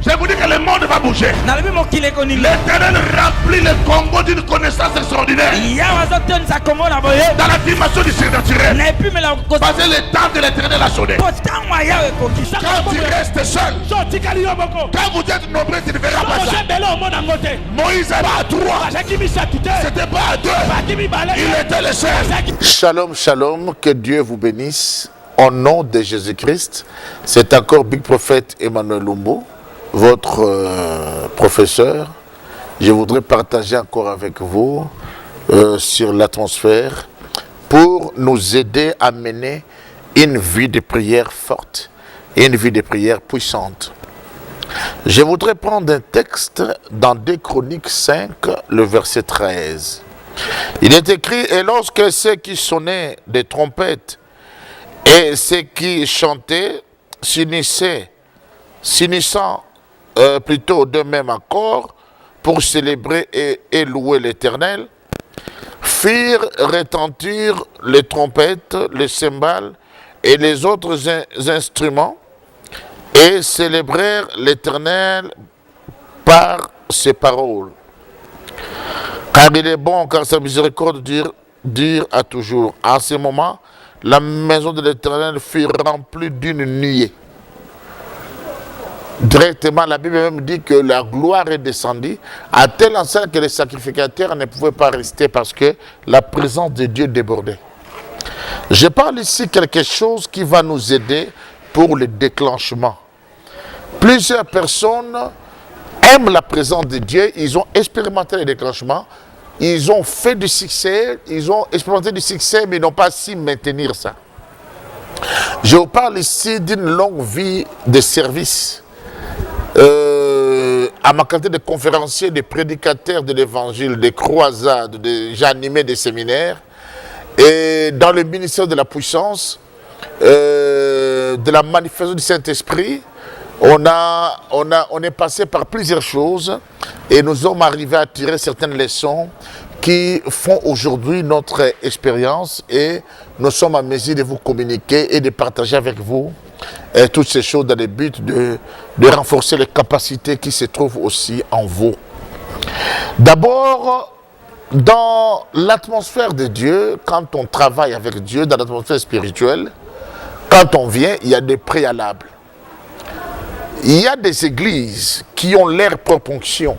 Je vous dis que le monde va bouger. L'Éternel remplit le Congo d'une connaissance extraordinaire. Dans la dimension du surnaturel. Parce que le temps de l'Éternel a sonné. Quand tu restes seul, quand vous êtes nombreux, tu ne verras pas ça. Moïse n'est pas à 3, c'était pas à 2, il était le seul. Shalom, shalom, que Dieu vous bénisse. Au nom de Jésus-Christ, c'est encore Big Prophet Emmanuel Lumbo, votre professeur. Je voudrais partager encore avec vous sur l'atmosphère pour nous aider à mener une vie de prière forte et une vie de prière puissante. Je voudrais prendre un texte dans 2 Chroniques 5, le verset 13. Il est écrit, et lorsque ceux qui sonnaient des trompettes et ceux qui chantaient s'unissant plutôt de même accord pour célébrer et louer l'Éternel, firent retentir les trompettes, les cymbales et les autres instruments et célébrèrent l'Éternel par ses paroles. Car il est bon, car sa miséricorde dure à toujours. En ce moment, la maison de l'Éternel fut remplie d'une nuée. Directement, la Bible même dit que la gloire est descendue à tel enseigne que les sacrificateurs ne pouvaient pas rester parce que la présence de Dieu débordait. Je parle ici quelque chose qui va nous aider pour le déclenchement. Plusieurs personnes aiment la présence de Dieu, ils ont expérimenté le déclenchement, ils ont fait du succès, ils ont expérimenté du succès, mais ils n'ont pas su maintenir ça. Je vous parle ici d'une longue vie de service. À ma qualité de conférencier, de prédicateur de l'évangile, de croisades, j'ai animé des séminaires, et dans le ministère de la puissance, de la manifestation du Saint-Esprit, on est passé par plusieurs choses et nous sommes arrivés à tirer certaines leçons qui font aujourd'hui notre expérience et nous sommes à mesure de vous communiquer et de partager avec vous toutes ces choses dans le but de renforcer les capacités qui se trouvent aussi en vous. D'abord, dans l'atmosphère de Dieu, quand on travaille avec Dieu, dans l'atmosphère spirituelle, quand on vient, il y a des préalables. Il y a des églises qui ont leur propre onction.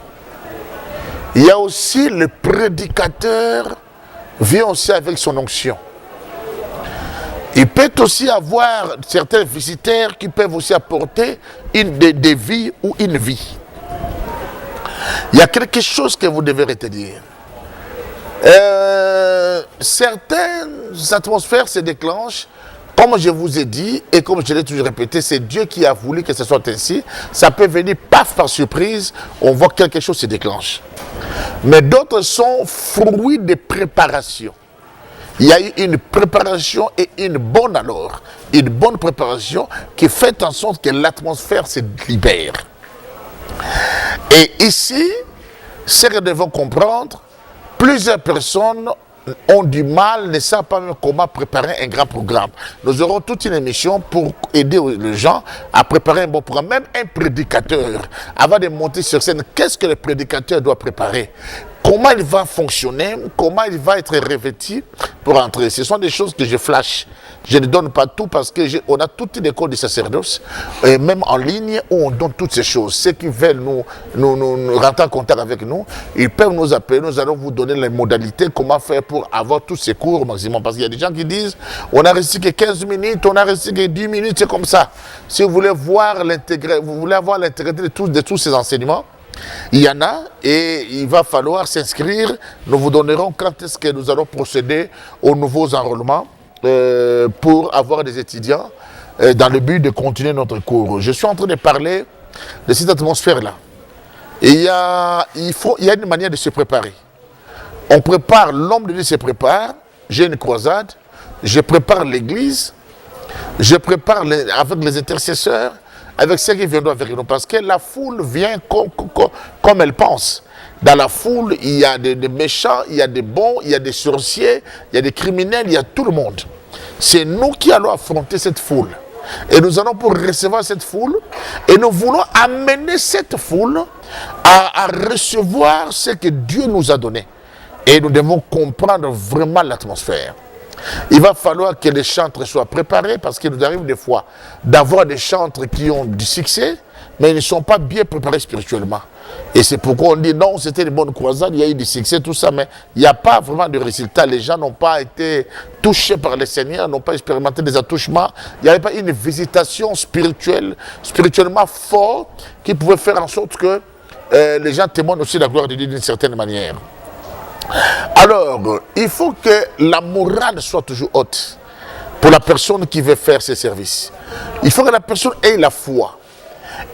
Il y a aussi le prédicateur vient aussi avec son onction. Il peut aussi avoir certains visiteurs qui peuvent aussi apporter des vies ou une vie. Il y a quelque chose que vous devez retenir. Certaines atmosphères se déclenchent. Comme je vous ai dit, et comme je l'ai toujours répété, c'est Dieu qui a voulu que ce soit ainsi. Ça peut venir paf par surprise, on voit que quelque chose se déclenche. Mais d'autres sont fruits de préparation. Il y a eu une préparation et une bonne préparation qui fait en sorte que l'atmosphère se libère. Et ici, ce que nous devons comprendre, plusieurs personnes ont du mal, ne savent pas même comment préparer un grand programme. Nous aurons toute une émission pour aider les gens à préparer un bon programme. Même un prédicateur, avant de monter sur scène, qu'est-ce que le prédicateur doit préparer? Comment il va fonctionner? Comment il va être revêtu pour entrer? Ce sont des choses que je flash. Je ne donne pas tout parce qu'on a toute une école de sacerdoce, et même en ligne, où on donne toutes ces choses. Ceux qui veulent nous rentrer en contact avec nous, ils peuvent nous appeler. Nous allons vous donner les modalités, comment faire pour avoir tous ces cours au maximum. Parce qu'il y a des gens qui disent, on a resté que 15 minutes, on a resté que 10 minutes, c'est comme ça. Si vous voulez voir l'intégrité, vous voulez avoir l'intégrité de tous ces enseignements, il y en a et il va falloir s'inscrire. Nous vous donnerons quand est-ce que nous allons procéder aux nouveaux enrôlements pour avoir des étudiants dans le but de continuer notre cours. Je suis en train de parler de cette atmosphère-là. Et il y a une manière de se préparer. On prépare, l'homme de Dieu se prépare. J'ai une croisade, je prépare l'église, je prépare avec les intercesseurs, avec ceux qui viendront avec nous, parce que la foule vient comme elle pense. Dans la foule, il y a des méchants, il y a des bons, il y a des sorciers, il y a des criminels, il y a tout le monde. C'est nous qui allons affronter cette foule. Et nous allons pour recevoir cette foule. Et nous voulons amener cette foule à recevoir ce que Dieu nous a donné. Et nous devons comprendre vraiment l'atmosphère. Il va falloir que les chantres soient préparés parce qu'il nous arrive des fois d'avoir des chantres qui ont du succès, mais ils ne sont pas bien préparés spirituellement. Et c'est pourquoi on dit non, c'était une bonne croisade, il y a eu du succès, tout ça, mais il n'y a pas vraiment de résultat. Les gens n'ont pas été touchés par le Seigneur, n'ont pas expérimenté des attouchements. Il n'y avait pas une visitation spirituelle, spirituellement forte, qui pouvait faire en sorte que les gens témoignent aussi la gloire de Dieu d'une certaine manière. Alors, il faut que la morale soit toujours haute pour la personne qui veut faire ses services. Il faut que la personne ait la foi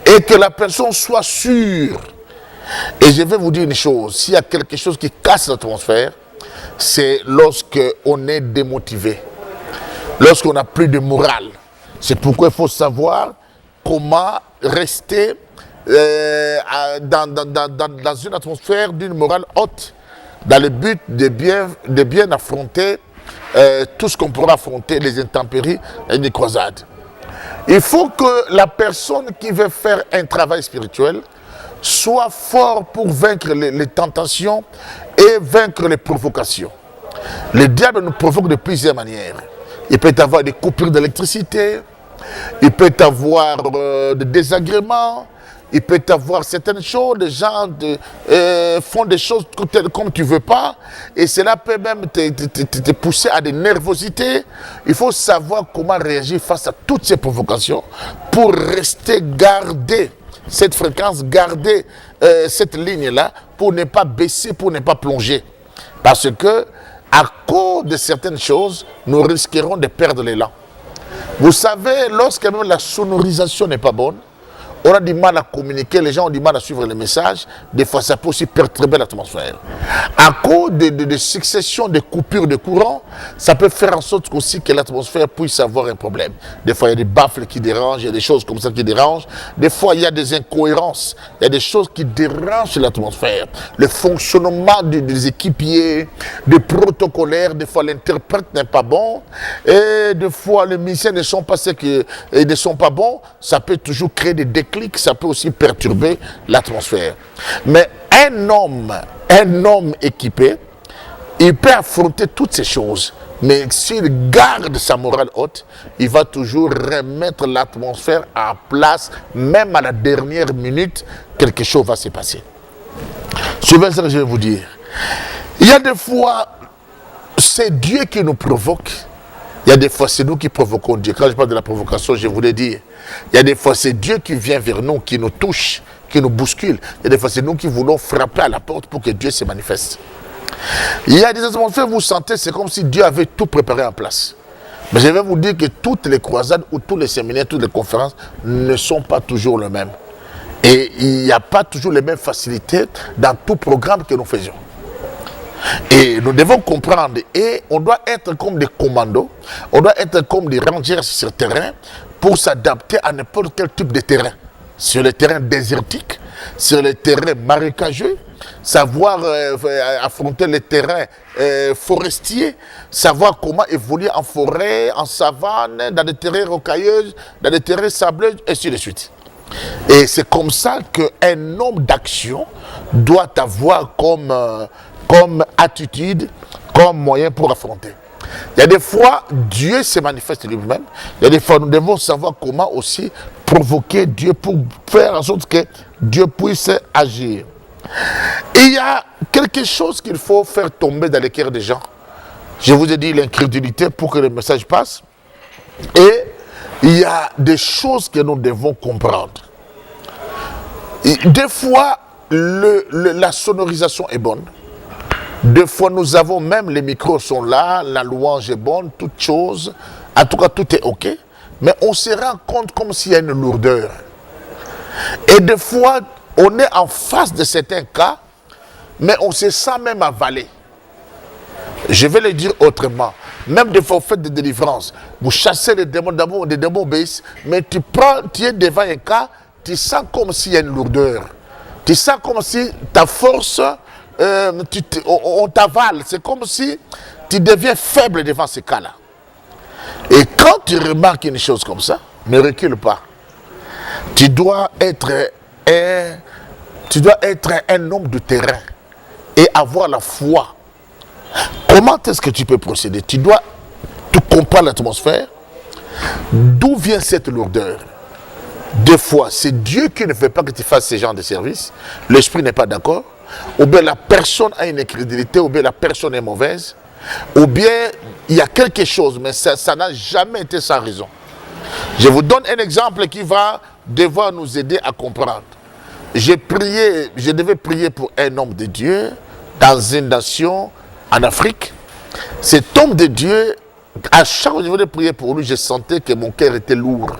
et que la personne soit sûre. Et je vais vous dire une chose, s'il y a quelque chose qui casse l'atmosphère, c'est lorsque on est démotivé, lorsqu'on n'a plus de morale. C'est pourquoi il faut savoir comment rester dans une atmosphère d'une morale haute, dans le but de bien affronter tout ce qu'on pourra affronter, les intempéries et les croisades. Il faut que la personne qui veut faire un travail spirituel soit fort pour vaincre les tentations et vaincre les provocations. Le diable nous provoque de plusieurs manières. Il peut y avoir des coupures d'électricité, il peut y avoir des désagréments, il peut y avoir certaines choses, les gens font des choses comme tu ne veux pas, et cela peut même te pousser à des nervosités. Il faut savoir comment réagir face à toutes ces provocations pour rester gardé cette fréquence, garder cette ligne-là, pour ne pas baisser, pour ne pas plonger. Parce que, à cause de certaines choses, nous risquerons de perdre l'élan. Vous savez, lorsque même la sonorisation n'est pas bonne, on a du mal à communiquer, les gens ont du mal à suivre les messages. Des fois, ça peut aussi perturber l'atmosphère. À cause de succession de coupures de courant, ça peut faire en sorte aussi que l'atmosphère puisse avoir un problème. Des fois, il y a des baffles qui dérangent, il y a des choses comme ça qui dérangent. Des fois, il y a des incohérences, il y a des choses qui dérangent l'atmosphère. Le fonctionnement des équipiers, des protocolaires, des fois, l'interprète n'est pas bon. Et des fois, les musiciens ne sont pas bons. Ça peut toujours créer des déclics. Ça peut aussi perturber l'atmosphère. Mais un homme équipé, il peut affronter toutes ces choses. Mais s'il garde sa morale haute, il va toujours remettre l'atmosphère en place. Même à la dernière minute, quelque chose va se passer. Suivez ce que je vais vous dire. Il y a des fois, c'est Dieu qui nous provoque. Il y a des fois, c'est nous qui provoquons Dieu. Quand je parle de la provocation, je voulais dire, il y a des fois, c'est Dieu qui vient vers nous, qui nous touche, qui nous bouscule. Il y a des fois, c'est nous qui voulons frapper à la porte pour que Dieu se manifeste. Il y a des atmosphères, vous sentez, c'est comme si Dieu avait tout préparé en place. Mais je vais vous dire que toutes les croisades ou tous les séminaires, toutes les conférences ne sont pas toujours les mêmes. Et il n'y a pas toujours les mêmes facilités dans tout programme que nous faisons. Et nous devons comprendre, et on doit être comme des commandos, on doit être comme des rangers sur le terrain pour s'adapter à n'importe quel type de terrain. Sur le terrain désertique, sur le terrain marécageux, savoir affronter les terrains forestiers, savoir comment évoluer en forêt, en savane, dans des terrains rocailleux, dans des terrains sableux, et ainsi de suite. Et c'est comme ça qu'un homme d'action doit avoir comme attitude, comme moyen pour affronter. Il y a des fois, Dieu se manifeste lui-même. Il y a des fois, nous devons savoir comment aussi provoquer Dieu pour faire en sorte que Dieu puisse agir. Et il y a quelque chose qu'il faut faire tomber dans les cœurs des gens. Je vous ai dit l'incrédulité pour que le message passe. Et il y a des choses que nous devons comprendre. Et des fois, la sonorisation est bonne. Des fois, nous avons même, les micros sont là, la louange est bonne, toutes choses. En tout cas, tout est OK. Mais on se rend compte comme s'il y a une lourdeur. Et des fois, on est en face de certains cas, mais on se sent même avalé. Je vais le dire autrement. Même des fois, vous faites des délivrances. Vous chassez les démons d'amour, des démons obéissent, mais tu es devant un cas, tu sens comme s'il y a une lourdeur. Tu sens comme si ta force... on t'avale, c'est comme si tu deviens faible devant ces cas-là. Et quand tu remarques une chose comme ça, ne recule pas. Tu dois être un homme de terrain et avoir la foi. Comment est-ce que tu peux procéder? Tu dois comprendre l'atmosphère. D'où vient cette lourdeur? Des fois, c'est Dieu qui ne veut pas que tu fasses ce genre de service. L'esprit n'est pas d'accord. Ou bien la personne a une incrédulité, ou bien la personne est mauvaise. Ou bien il y a quelque chose, mais ça n'a jamais été sans raison. Je vous donne un exemple qui va devoir nous aider à comprendre. Je devais prier pour un homme de Dieu dans une nation en Afrique. Cet homme de Dieu, à chaque fois que je voulais prier pour lui, je sentais que mon cœur était lourd.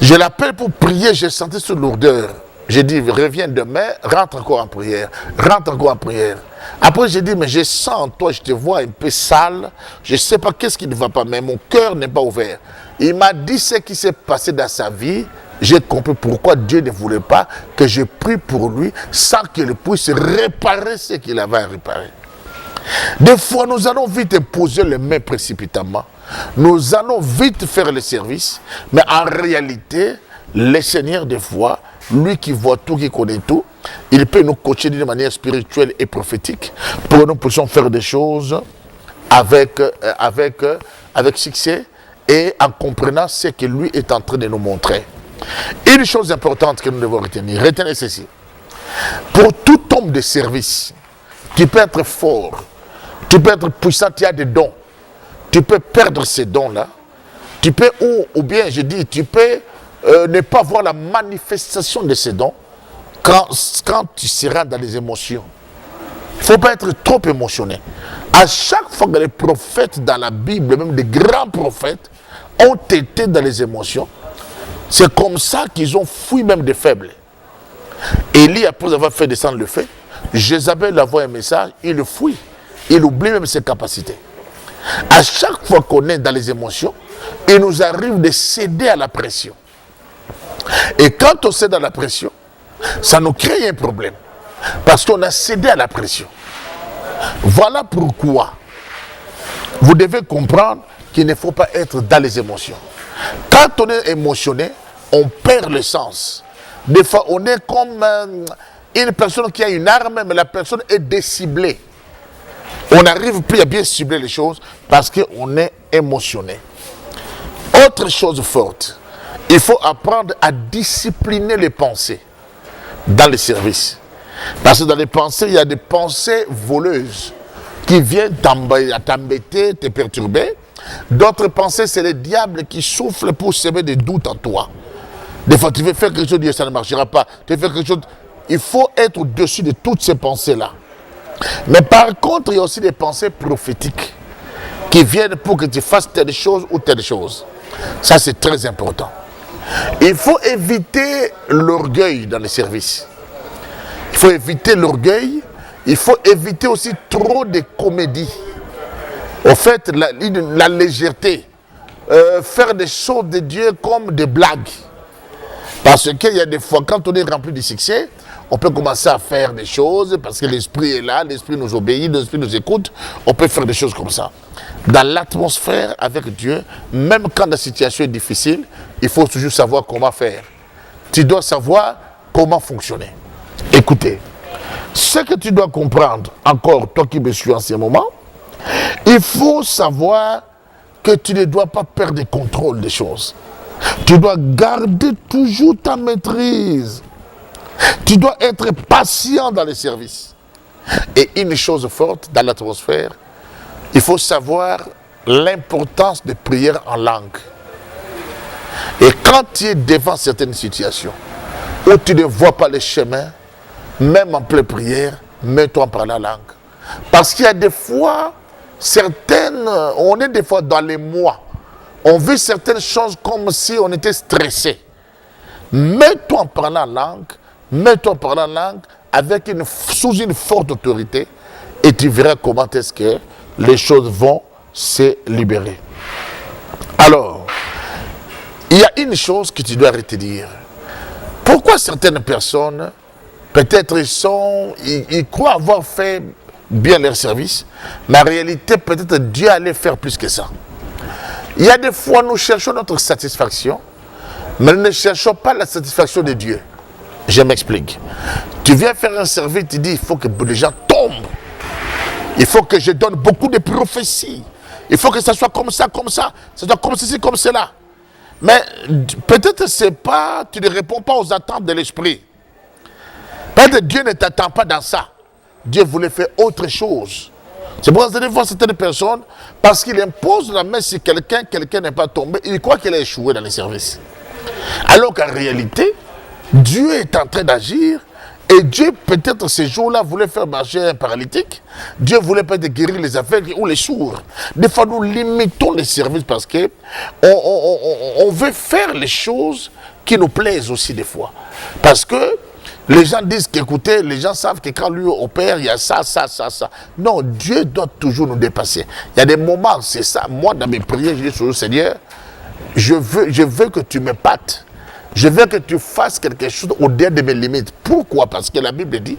Je l'appelle pour prier, je sentais cette lourdeur. J'ai dit, reviens demain, rentre encore en prière. Rentre encore en prière. Après, j'ai dit, mais je sens en toi, je te vois un peu sale. Je ne sais pas qu'est-ce qui ne va pas, mais mon cœur n'est pas ouvert. Il m'a dit ce qui s'est passé dans sa vie. J'ai compris pourquoi Dieu ne voulait pas que je prie pour lui sans qu'il puisse réparer ce qu'il avait à réparer. Des fois, nous allons vite imposer les mains précipitamment. Nous allons vite faire le service. Mais en réalité, le Seigneur, des fois, lui qui voit tout, qui connaît tout, il peut nous coacher d'une manière spirituelle et prophétique pour que nous puissions faire des choses avec succès et en comprenant ce que lui est en train de nous montrer. Une chose importante que nous devons retenez ceci. Pour tout homme de service, tu peux être fort, tu peux être puissant, tu as des dons, tu peux perdre ces dons-là, tu peux, ou bien je dis, tu peux ne pas voir la manifestation de ces dons quand tu seras dans les émotions. Il ne faut pas être trop émotionné. À chaque fois que les prophètes dans la Bible, même des grands prophètes, ont été dans les émotions, c'est comme ça qu'ils ont fui même des faibles. Élie, après avoir fait descendre le feu, Jézabel envoie un message, il le fuit. Il oublie même ses capacités. À chaque fois qu'on est dans les émotions, il nous arrive de céder à la pression. Et quand on cède à la pression, ça nous crée un problème. Parce qu'on a cédé à la pression. Voilà pourquoi vous devez comprendre qu'il ne faut pas être dans les émotions. Quand on est émotionné, on perd le sens. Des fois, on est comme une personne qui a une arme, mais la personne est déciblée. On n'arrive plus à bien cibler les choses parce qu'on est émotionné. Autre chose forte, il faut apprendre à discipliner les pensées dans les services. Parce que dans les pensées, il y a des pensées voleuses qui viennent t'embêter, te perturber. D'autres pensées, c'est le diable qui souffle pour semer des doutes en toi. Des fois, tu veux faire quelque chose, Dieu, ça ne marchera pas. Tu veux faire quelque chose. Il faut être au-dessus de toutes ces pensées-là. Mais par contre, il y a aussi des pensées prophétiques qui viennent pour que tu fasses telle chose ou telle chose. Ça, c'est très important. Il faut éviter l'orgueil dans les services. Il faut éviter l'orgueil. Il faut éviter aussi trop de comédie. Au fait, la légèreté. Faire des choses de Dieu comme des blagues. Parce qu'il y a des fois, quand on est rempli de succès, on peut commencer à faire des choses parce que l'esprit est là, l'esprit nous obéit, l'esprit nous écoute. On peut faire des choses comme ça. Dans l'atmosphère avec Dieu, même quand la situation est difficile, il faut toujours savoir comment faire. Tu dois savoir comment fonctionner. Écoutez, ce que tu dois comprendre, encore toi qui me suis en ce moment, il faut savoir que tu ne dois pas perdre le contrôle des choses. Tu dois garder toujours ta maîtrise. Tu dois être patient dans les services. Et une chose forte dans l'atmosphère, il faut savoir l'importance de prière en langue. Et quand tu es devant certaines situations où tu ne vois pas les chemins, même en pleine prière, mets-toi en parlant langue. Parce qu'il y a des fois, on est des fois dans les mois, on vit certaines choses comme si on était stressé. Mets-toi en parlant langue, mets-toi en parlant langue sous une forte autorité et tu verras comment est-ce que les choses vont se libérer. Alors, il y a une chose que tu dois retenir. Pourquoi certaines personnes, peut-être ils croient avoir fait bien leur service, mais en réalité, peut-être Dieu allait faire plus que ça. Il y a des fois, nous cherchons notre satisfaction, mais nous ne cherchons pas la satisfaction de Dieu. Je m'explique. Tu viens faire un service, tu dis, il faut que les gens tombent. Il faut que je donne beaucoup de prophéties. Il faut que ça soit comme ça, ça soit comme ceci, comme cela. Mais peut-être c'est pas, tu ne réponds pas aux attentes de l'esprit. Peut-être Dieu ne t'attend pas dans ça. Dieu voulait faire autre chose. C'est pour ça que vous allez voir certaines personnes, parce qu'il impose la main sur quelqu'un, quelqu'un n'est pas tombé, il croit qu'il a échoué dans les services. Alors qu'en réalité, Dieu est en train d'agir, et Dieu peut-être ces jours-là voulait faire marcher un paralytique, Dieu voulait peut-être guérir les aveugles ou les sourds. Des fois nous limitons les services parce que on veut faire les choses qui nous plaisent aussi des fois. Parce que les gens disent qu'écoutez, les gens savent que quand lui opère, il y a ça. Non, Dieu doit toujours nous dépasser. Il y a des moments, c'est ça. Moi, dans mes prières, je dis toujours, Seigneur, je veux que tu m'épates. Je veux que tu fasses quelque chose au-delà de mes limites. Pourquoi? Parce que la Bible dit,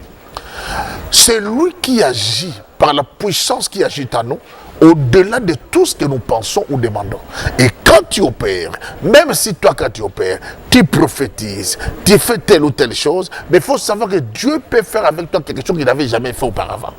c'est lui qui agit par la puissance qui agit en nous, au-delà de tout ce que nous pensons ou demandons. Et quand tu opères, même si toi quand tu opères, tu prophétises, tu fais telle ou telle chose, mais il faut savoir que Dieu peut faire avec toi quelque chose qu'il n'avait jamais fait auparavant.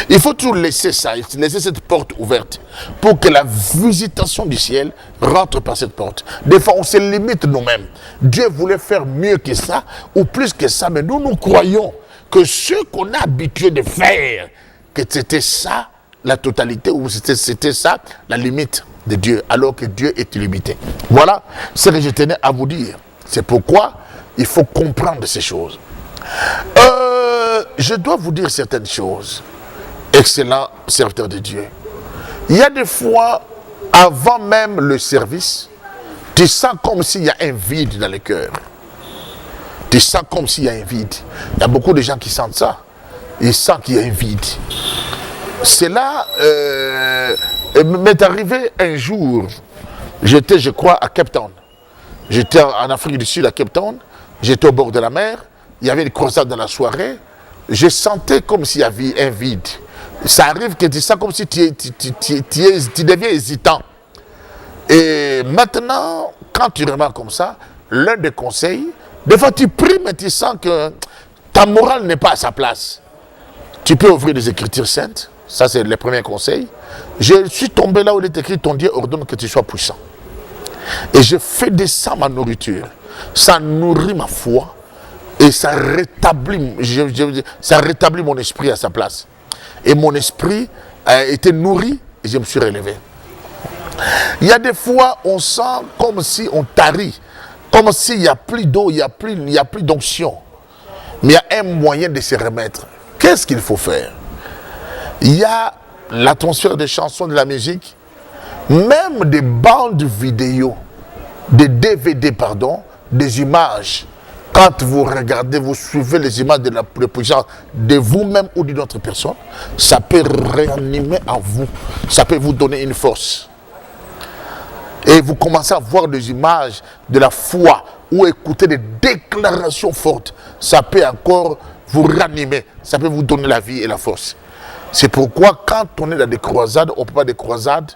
Il faut toujours laisser ça, laisser cette porte ouverte pour que la visitation du ciel rentre par cette porte. Des fois, on se limite nous-mêmes. Dieu voulait faire mieux que ça ou plus que ça, mais nous croyons que ce qu'on a habitué de faire, que c'était ça la totalité ou c'était ça la limite de Dieu, alors que Dieu est illimité. Voilà ce que je tenais à vous dire. C'est pourquoi il faut comprendre ces choses. Je dois vous dire certaines choses. Excellent serviteur de Dieu. Il y a des fois, avant même le service, tu sens comme s'il y a un vide dans le cœur. Tu sens comme s'il y a un vide. Il y a beaucoup de gens qui sentent ça. Ils sentent qu'il y a un vide. Cela m'est arrivé un jour. J'étais, je crois, à Cape Town. J'étais en Afrique du Sud, à Cape Town. J'étais au bord de la mer. Il y avait une croisade dans la soirée. Je sentais comme s'il y avait un vide. Ça arrive que tu sens comme si tu deviens hésitant. Et maintenant, quand tu remarques comme ça, l'un des conseils, des fois tu pries, mais tu sens que ta morale n'est pas à sa place. Tu peux ouvrir des Écritures saintes. Ça, c'est le premier conseil. Je suis tombé là où il est écrit, ton Dieu ordonne que tu sois puissant. Et je fais descendre ma nourriture. Ça nourrit ma foi. Et ça rétablit mon esprit à sa place. Et mon esprit a été nourri et je me suis relevé. Il y a des fois, on sent comme si on tarit, comme s'il n'y a plus d'eau, il n'y a plus d'onction. Mais il y a un moyen de se remettre. Qu'est-ce qu'il faut faire? Il y a l'atmosphère des chansons, de la musique, même des bandes vidéo, des DVD, des images. Quand vous regardez, vous suivez les images de la puissance de vous-même ou d'une autre personne, ça peut réanimer en vous, ça peut vous donner une force. Et vous commencez à voir des images de la foi ou écouter des déclarations fortes, ça peut encore vous ranimer, ça peut vous donner la vie et la force. C'est pourquoi quand on est dans des croisades, on ne peut pas des croisades,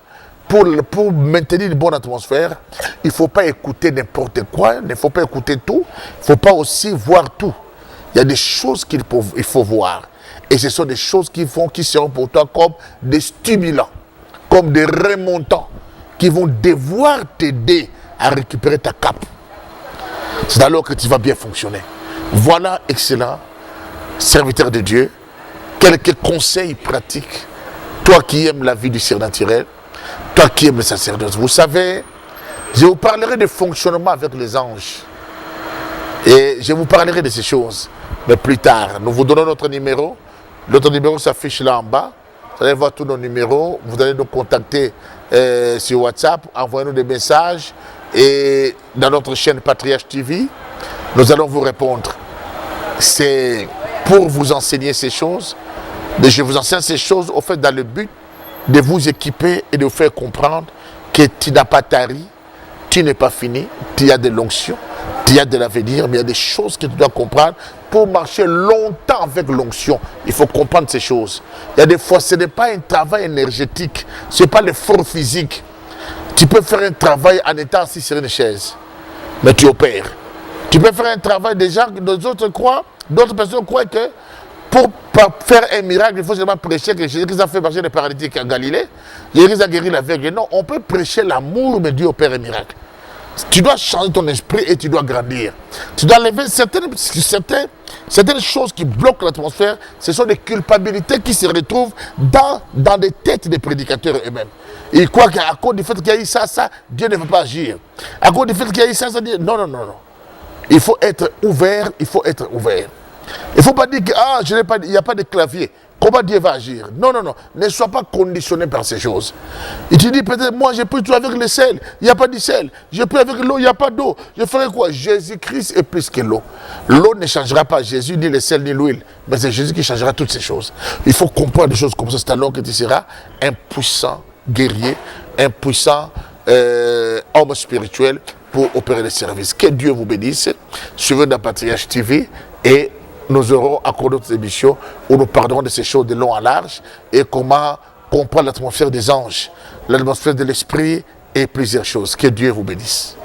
pour maintenir une bonne atmosphère, il ne faut pas écouter n'importe quoi, il ne faut pas écouter tout, il ne faut pas aussi voir tout. Il y a des choses qu'il faut voir. Et ce sont des choses qui seront pour toi comme des stimulants, comme des remontants, qui vont devoir t'aider à récupérer ta cape. C'est alors que tu vas bien fonctionner. Voilà, excellent serviteur de Dieu, quelques conseils pratiques. Toi qui aimes la vie du surnaturel, toi qui aimes le sacerdoce, vous savez, je vous parlerai de fonctionnement avec les anges. Et je vous parlerai de ces choses. Mais plus tard, nous vous donnons notre numéro. Notre numéro s'affiche là en bas. Vous allez voir tous nos numéros. Vous allez nous contacter sur WhatsApp. Envoyez-nous des messages. Et dans notre chaîne Patriarche TV, nous allons vous répondre. C'est pour vous enseigner ces choses. Mais je vous enseigne ces choses au fait dans le but de vous équiper et de vous faire comprendre que tu n'as pas tari, tu n'es pas fini, tu as de l'onction, tu as de l'avenir, mais il y a des choses que tu dois comprendre pour marcher longtemps avec l'onction. Il faut comprendre ces choses. Il y a des fois, ce n'est pas un travail énergétique, ce n'est pas l'effort physique. Tu peux faire un travail en étant assis sur une chaise, mais tu opères. Tu peux faire un travail des gens, d'autres personnes croient que pour faire un miracle, il faut seulement prêcher que Jésus-Christ a fait marcher les paralytiques en Galilée, Jésus a guéri l'aveugle. Non, on peut prêcher l'amour, mais Dieu opère un miracle. Tu dois changer ton esprit et tu dois grandir. Tu dois lever certaines choses qui bloquent l'atmosphère. Ce sont des culpabilités qui se retrouvent dans les têtes des prédicateurs eux-mêmes. Ils croient qu'à cause du fait qu'il y a eu ça, Dieu ne veut pas agir. À cause du fait qu'il y a eu ça, Dieu... Non. Il faut être ouvert, il faut être ouvert. Il ne faut pas dire qu'il n'y a pas de clavier. Comment Dieu va agir? Non. Ne sois pas conditionné par ces choses. Il te dit peut-être, moi je peux tout avec le sel. Il n'y a pas de sel. Je peux avec l'eau, il n'y a pas d'eau. Je ferai quoi? Jésus-Christ est plus que l'eau. L'eau ne changera pas Jésus, ni le sel, ni l'huile. Mais c'est Jésus qui changera toutes ces choses. Il faut comprendre des choses comme ça. C'est alors que tu seras un puissant guerrier, un puissant homme spirituel pour opérer les services. Que Dieu vous bénisse. Suivez la Patriarche TV et nous aurons accordé d'autres émissions où nous parlerons de ces choses de long en large et comment comprendre l'atmosphère des anges, l'atmosphère de l'esprit et plusieurs choses. Que Dieu vous bénisse.